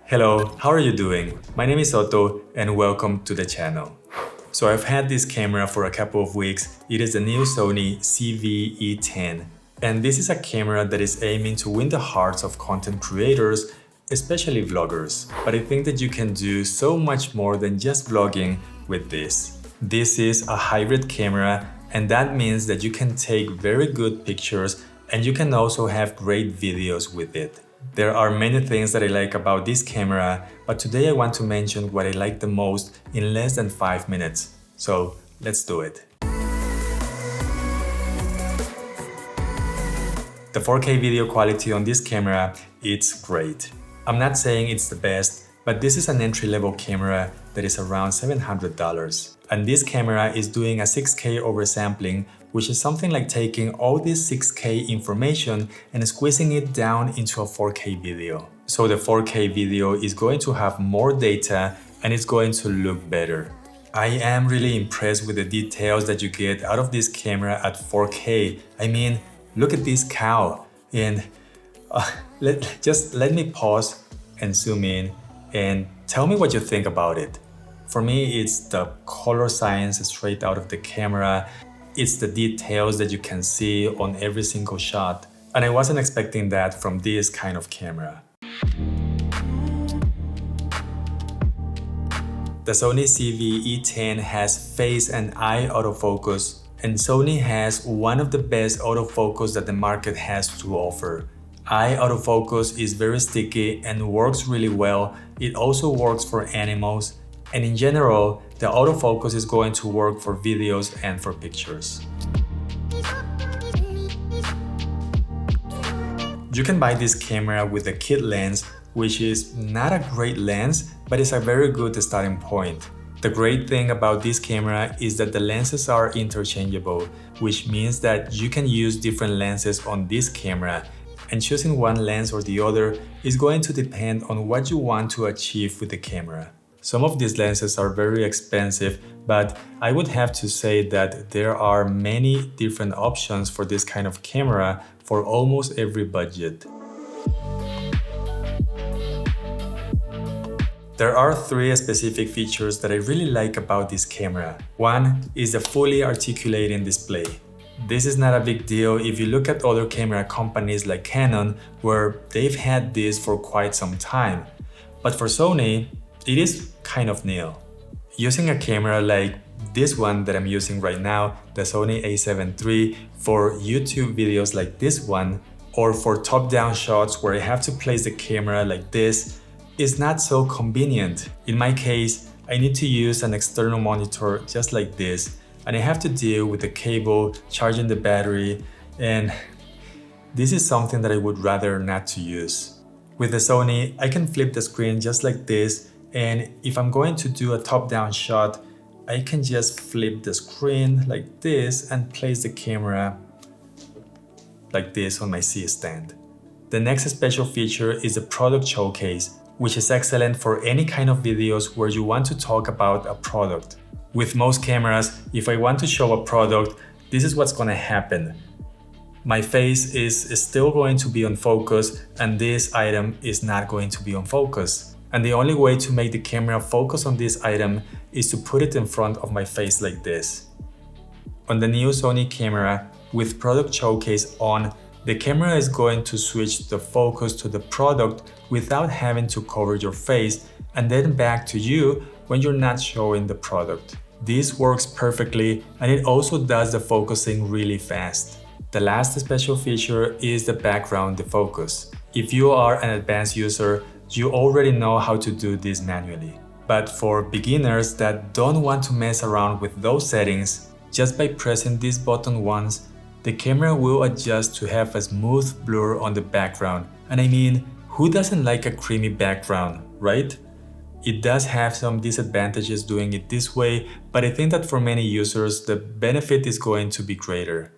Hello, how are you doing? My name is Otto and welcome to the channel. So I've had this camera for a couple of weeks. It is the new Sony ZV-E10. And this is a camera that is aiming to win the hearts of content creators, especially vloggers. But I think that you can do so much more than just vlogging with this. This is a hybrid camera, and that means that you can take very good pictures and you can also have great videos with it. There are many things that I like about this camera, but today I want to mention what I like the most in less than 5 minutes. So let's do it. The 4K video quality on this camera, it's great. I'm not saying it's the best, but this is an entry-level camera that is around $700. And this camera is doing a 6K oversampling, which is something like taking all this 6K information and squeezing it down into a 4K video. So the 4K video is going to have more data and it's going to look better. I am really impressed with the details that you get out of this camera at 4K. I mean, look at this cow. And let me pause and zoom in and tell me what you think about it. For me, it's the color science straight out of the camera. It's the details that you can see on every single shot. And I wasn't expecting that from this kind of camera. The Sony ZV-E10 has face and eye autofocus, and Sony has one of the best autofocus that the market has to offer. Eye autofocus is very sticky and works really well. It also works for animals. And in general, the autofocus is going to work for videos and for pictures. You can buy this camera with a kit lens, which is not a great lens, but it's a very good starting point. The great thing about this camera is that the lenses are interchangeable, which means that you can use different lenses on this camera, and choosing one lens or the other is going to depend on what you want to achieve with the camera. Some of these lenses are very expensive, but I would have to say that there are many different options for this kind of camera for almost every budget. There are 3 specific features that I really like about this camera. One is the fully articulating display. This is not a big deal if you look at other camera companies like Canon, where they've had this for quite some time. But for Sony, it is kind of new. Using a camera like this one that I'm using right now, the Sony a7 III, for YouTube videos like this one, or for top-down shots where I have to place the camera like this, is not so convenient. In my case, I need to use an external monitor just like this, and I have to deal with the cable, charging the battery, and this is something that I would rather not to use. With the Sony, I can flip the screen just like this, and if I'm going to do a top-down shot, I can just flip the screen like this and place the camera like this on my C-stand. The next special feature is the product showcase, which is excellent for any kind of videos where you want to talk about a product. With most cameras, if I want to show a product, this is what's going to happen. My face is still going to be on focus, and this item is not going to be on focus. And the only way to make the camera focus on this item is to put it in front of my face like this. On the new Sony camera, with product showcase on, the camera is going to switch the focus to the product without having to cover your face and then back to you when you're not showing the product. This works perfectly, and it also does the focusing really fast. The last special feature is the background defocus. If you are an advanced user, you already know how to do this manually. But for beginners that don't want to mess around with those settings, just by pressing this button once, the camera will adjust to have a smooth blur on the background. And I mean, who doesn't like a creamy background, right? It does have some disadvantages doing it this way, but I think that for many users, the benefit is going to be greater.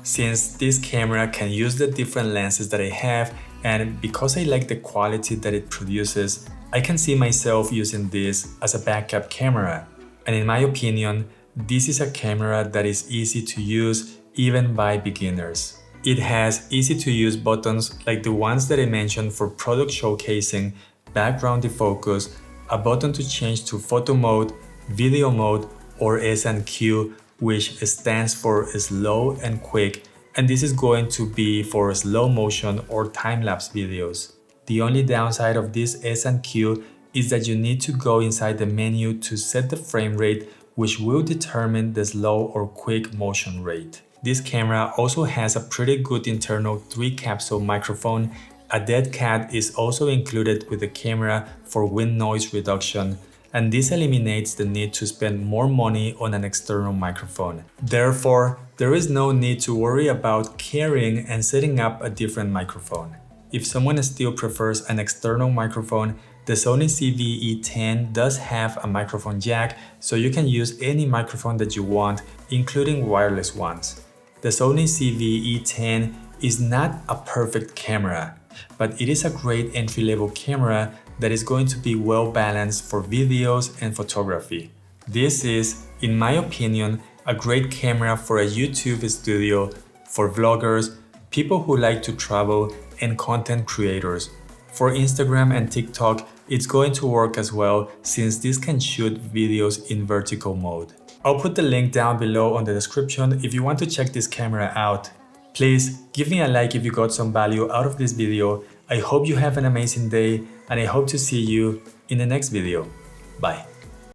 Since this camera can use the different lenses that I have, and because I like the quality that it produces, I can see myself using this as a backup camera. And in my opinion, this is a camera that is easy to use even by beginners. It has easy to use buttons like the ones that I mentioned for product showcasing, background defocus, a button to change to photo mode, video mode, or S&Q, which stands for slow and quick, and this is going to be for slow motion or time-lapse videos. The only downside of this S&Q is that you need to go inside the menu to set the frame rate, which will determine the slow or quick motion rate. This camera also has a pretty good internal 3-capsule microphone. A dead cat is also included with the camera for wind noise reduction, and this eliminates the need to spend more money on an external microphone. Therefore, there is no need to worry about carrying and setting up a different microphone. If someone still prefers an external microphone, the Sony ZV-E10 does have a microphone jack, so you can use any microphone that you want, including wireless ones. The Sony ZV-E10 is not a perfect camera, but it is a great entry-level camera that is going to be well balanced for videos and photography. This is, in my opinion, a great camera for a YouTube studio, for vloggers, people who like to travel, and content creators. For Instagram and TikTok, it's going to work as well since this can shoot videos in vertical mode. I'll put the link down below on the description if you want to check this camera out. Please give me a like if you got some value out of this video. I hope you have an amazing day and I hope to see you in the next video. Bye.